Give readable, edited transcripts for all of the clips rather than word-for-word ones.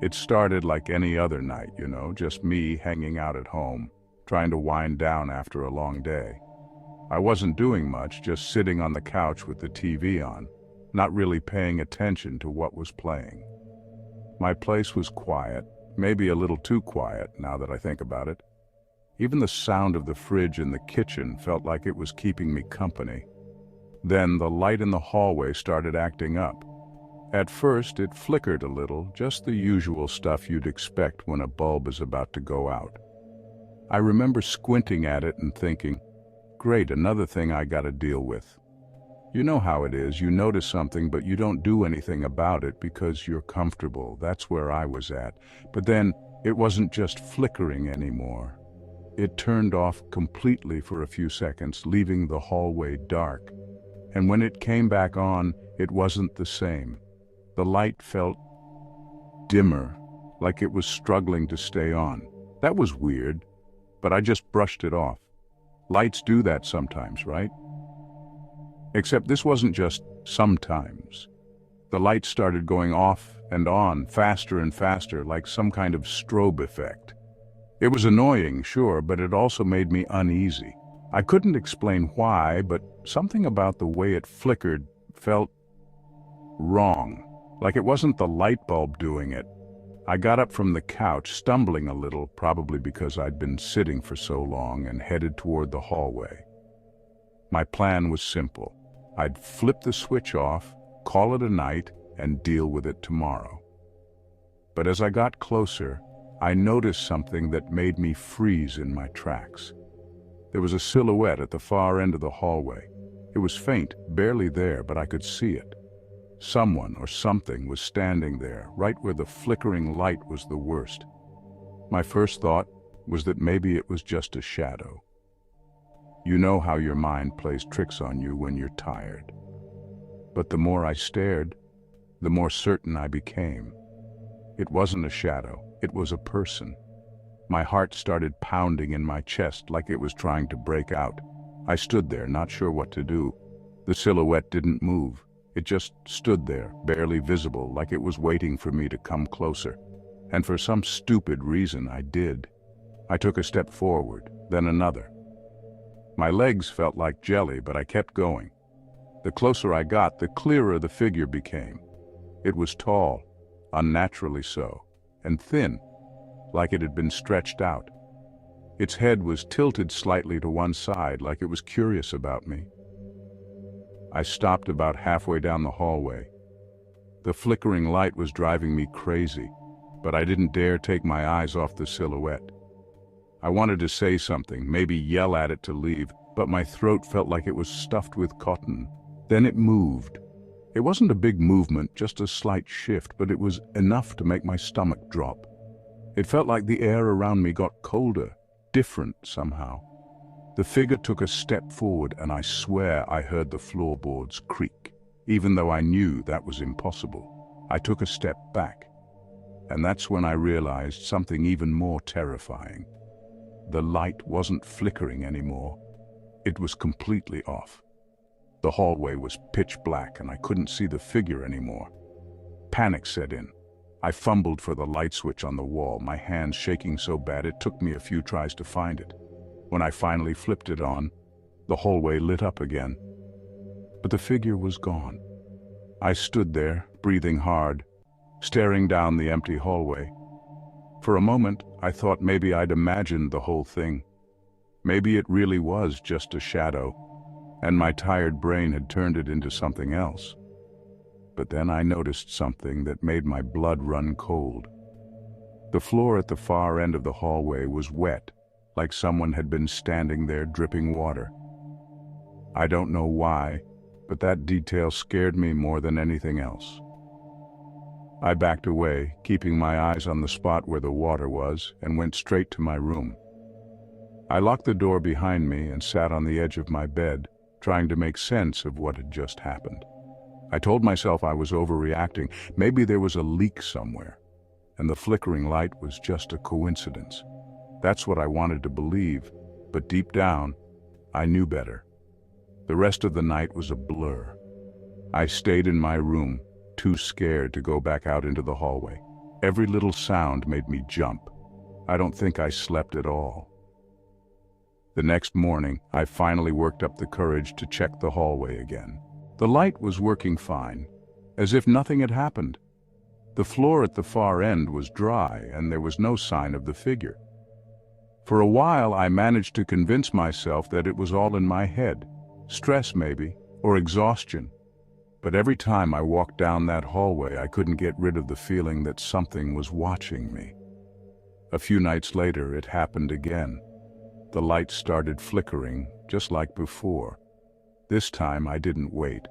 It started like any other night, just me hanging out at home, trying to wind down after a long day. I wasn't doing much, just sitting on the couch with the TV on, not really paying attention to what was playing. My place was quiet, maybe a little too quiet now that I think about it. Even the sound of the fridge in the kitchen felt like it was keeping me company. Then the light in the hallway started acting up. At first, it flickered a little, just the usual stuff you'd expect when a bulb is about to go out. I remember squinting at it and thinking, great, another thing I gotta deal with. You know how it is, you notice something but you don't do anything about it because you're comfortable. That's where I was at. But then, it wasn't just flickering anymore. It turned off completely for a few seconds, leaving the hallway dark. And when it came back on, it wasn't the same. The light felt dimmer, like it was struggling to stay on. That was weird, but I just brushed it off. Lights do that sometimes, right? Except this wasn't just sometimes. The light started going off and on, faster and faster, like some kind of strobe effect. It was annoying, sure, but it also made me uneasy. I couldn't explain why, but something about the way it flickered felt wrong. Like it wasn't the light bulb doing it. I got up from the couch, stumbling a little, probably because I'd been sitting for so long, and headed toward the hallway. My plan was simple. I'd flip the switch off, call it a night, and deal with it tomorrow. But as I got closer, I noticed something that made me freeze in my tracks. There was a silhouette at the far end of the hallway. It was faint, barely there, but I could see it. Someone or something was standing there, right where the flickering light was the worst. My first thought was that maybe it was just a shadow. You know how your mind plays tricks on you when you're tired. But the more I stared, the more certain I became. It wasn't a shadow, it was a person. My heart started pounding in my chest like it was trying to break out. I stood there, not sure what to do. The silhouette didn't move. It just stood there, barely visible, like it was waiting for me to come closer. And for some stupid reason, I did. I took a step forward, then another. My legs felt like jelly, but I kept going. The closer I got, the clearer the figure became. It was tall, unnaturally so, and thin, like it had been stretched out. Its head was tilted slightly to one side, like it was curious about me. I stopped about halfway down the hallway. The flickering light was driving me crazy, but I didn't dare take my eyes off the silhouette. I wanted to say something, maybe yell at it to leave, but my throat felt like it was stuffed with cotton. Then it moved. It wasn't a big movement, just a slight shift, but it was enough to make my stomach drop. It felt like the air around me got colder, different somehow. The figure took a step forward, and I swear I heard the floorboards creak, even though I knew that was impossible. I took a step back, and that's when I realized something even more terrifying. The light wasn't flickering anymore. It was completely off. The hallway was pitch black, and I couldn't see the figure anymore. Panic set in. I fumbled for the light switch on the wall, my hands shaking so bad it took me a few tries to find it. When I finally flipped it on, the hallway lit up again. But the figure was gone. I stood there, breathing hard, staring down the empty hallway. For a moment, I thought maybe I'd imagined the whole thing. Maybe it really was just a shadow, and my tired brain had turned it into something else. But then I noticed something that made my blood run cold. The floor at the far end of the hallway was wet, like someone had been standing there dripping water. I don't know why, but that detail scared me more than anything else. I backed away, keeping my eyes on the spot where the water was, and went straight to my room. I locked the door behind me and sat on the edge of my bed, trying to make sense of what had just happened. I told myself I was overreacting. Maybe there was a leak somewhere, and the flickering light was just a coincidence. That's what I wanted to believe, but deep down, I knew better. The rest of the night was a blur. I stayed in my room, too scared to go back out into the hallway. Every little sound made me jump. I don't think I slept at all. The next morning, I finally worked up the courage to check the hallway again. The light was working fine, as if nothing had happened. The floor at the far end was dry, and there was no sign of the figure. For a while, I managed to convince myself that it was all in my head. Stress, maybe, or exhaustion. But every time I walked down that hallway, I couldn't get rid of the feeling that something was watching me. A few nights later, it happened again. The light started flickering, just like before. This time, I didn't wait.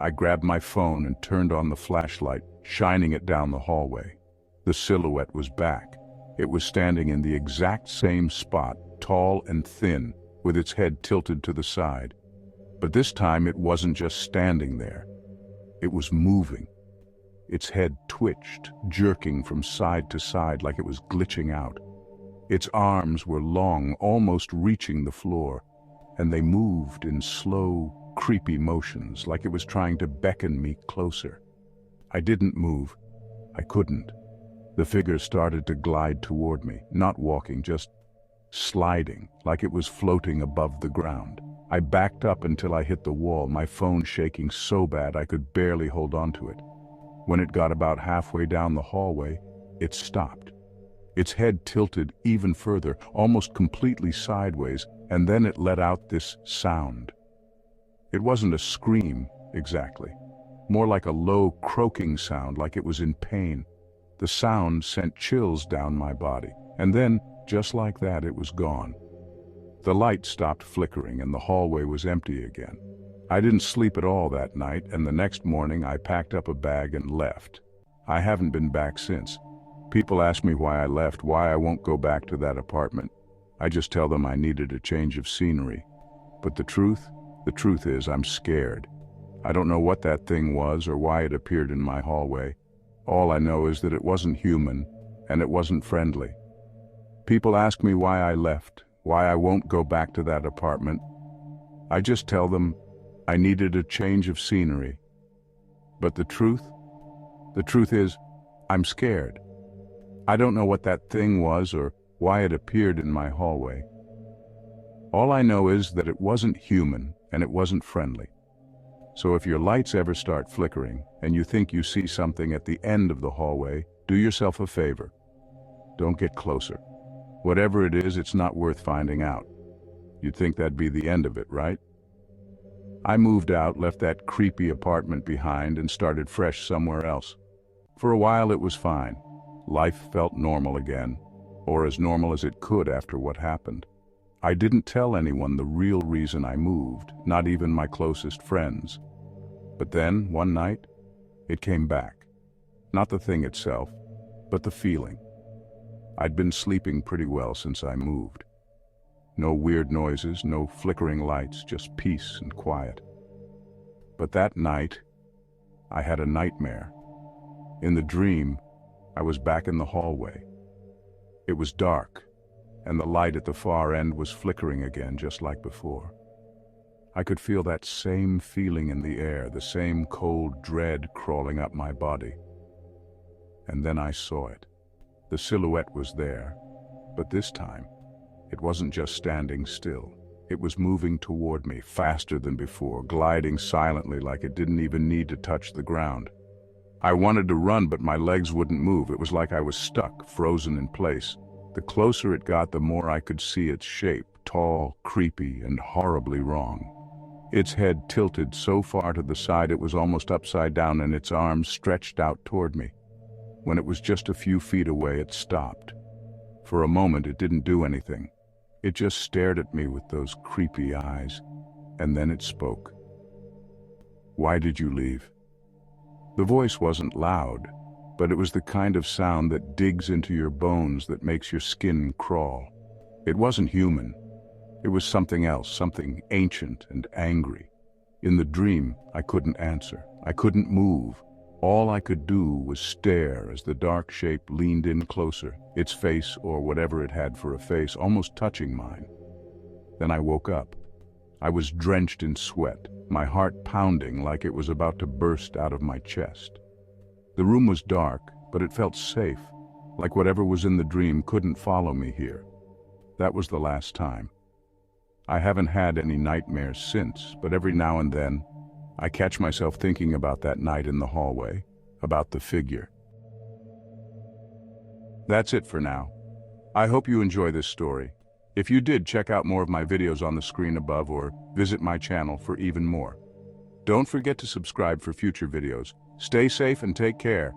I grabbed my phone and turned on the flashlight, shining it down the hallway. The silhouette was back. It was standing in the exact same spot, tall and thin, with its head tilted to the side. But this time it wasn't just standing there. It was moving. Its head twitched, jerking from side to side like it was glitching out. Its arms were long, almost reaching the floor, and they moved in slow, creepy motions, like it was trying to beckon me closer. I didn't move. I couldn't. The figure started to glide toward me, not walking, just sliding, like it was floating above the ground. I backed up until I hit the wall, my phone shaking so bad I could barely hold on to it. When it got about halfway down the hallway, it stopped. Its head tilted even further, almost completely sideways, and then it let out this sound. It wasn't a scream, exactly. More like a low, croaking sound, like it was in pain. The sound sent chills down my body, and then, just like that, it was gone. The light stopped flickering and the hallway was empty again. I didn't sleep at all that night, and the next morning I packed up a bag and left. I haven't been back since. People ask me why I left, why I won't go back to that apartment. I just tell them I needed a change of scenery. But the truth is I'm scared. I don't know what that thing was or why it appeared in my hallway. All I know is that it wasn't human, and it wasn't friendly. People ask me why I left, why I won't go back to that apartment. I just tell them I needed a change of scenery. But the truth is, I'm scared. I don't know what that thing was or why it appeared in my hallway. All I know is that it wasn't human and it wasn't friendly. So if your lights ever start flickering and you think you see something at the end of the hallway, do yourself a favor. Don't get closer. Whatever it is, it's not worth finding out. You'd think that'd be the end of it, right? I moved out, left that creepy apartment behind, and started fresh somewhere else. For a while it was fine. Life felt normal again, or as normal as it could after what happened. I didn't tell anyone the real reason I moved, not even my closest friends. But then, one night, it came back. Not the thing itself, but the feeling. I'd been sleeping pretty well since I moved. No weird noises, no flickering lights, just peace and quiet. But that night, I had a nightmare. In the dream, I was back in the hallway. It was dark, and the light at the far end was flickering again, just like before. I could feel that same feeling in the air, the same cold dread crawling up my body. And then I saw it. The silhouette was there, but this time, it wasn't just standing still. It was moving toward me, faster than before, gliding silently like it didn't even need to touch the ground. I wanted to run, but my legs wouldn't move. It was like I was stuck, frozen in place. The closer it got, the more I could see its shape, tall, creepy, and horribly wrong. Its head tilted so far to the side it was almost upside down, and its arms stretched out toward me. When it was just a few feet away, it stopped. For a moment, it didn't do anything. It just stared at me with those creepy eyes, and then it spoke. "Why did you leave?" The voice wasn't loud, but it was the kind of sound that digs into your bones, that makes your skin crawl. It wasn't human. It was something else, something ancient and angry. In the dream, I couldn't answer. I couldn't move. All I could do was stare as the dark shape leaned in closer, its face, or whatever it had for a face, almost touching mine. Then I woke up. I was drenched in sweat, my heart pounding like it was about to burst out of my chest. The room was dark, but it felt safe, like whatever was in the dream couldn't follow me here. That was the last time. I haven't had any nightmares since, but every now and then, I catch myself thinking about that night in the hallway, about the figure. That's it for now. I hope you enjoy this story. If you did, check out more of my videos on the screen above or visit my channel for even more. Don't forget to subscribe for future videos. Stay safe and take care.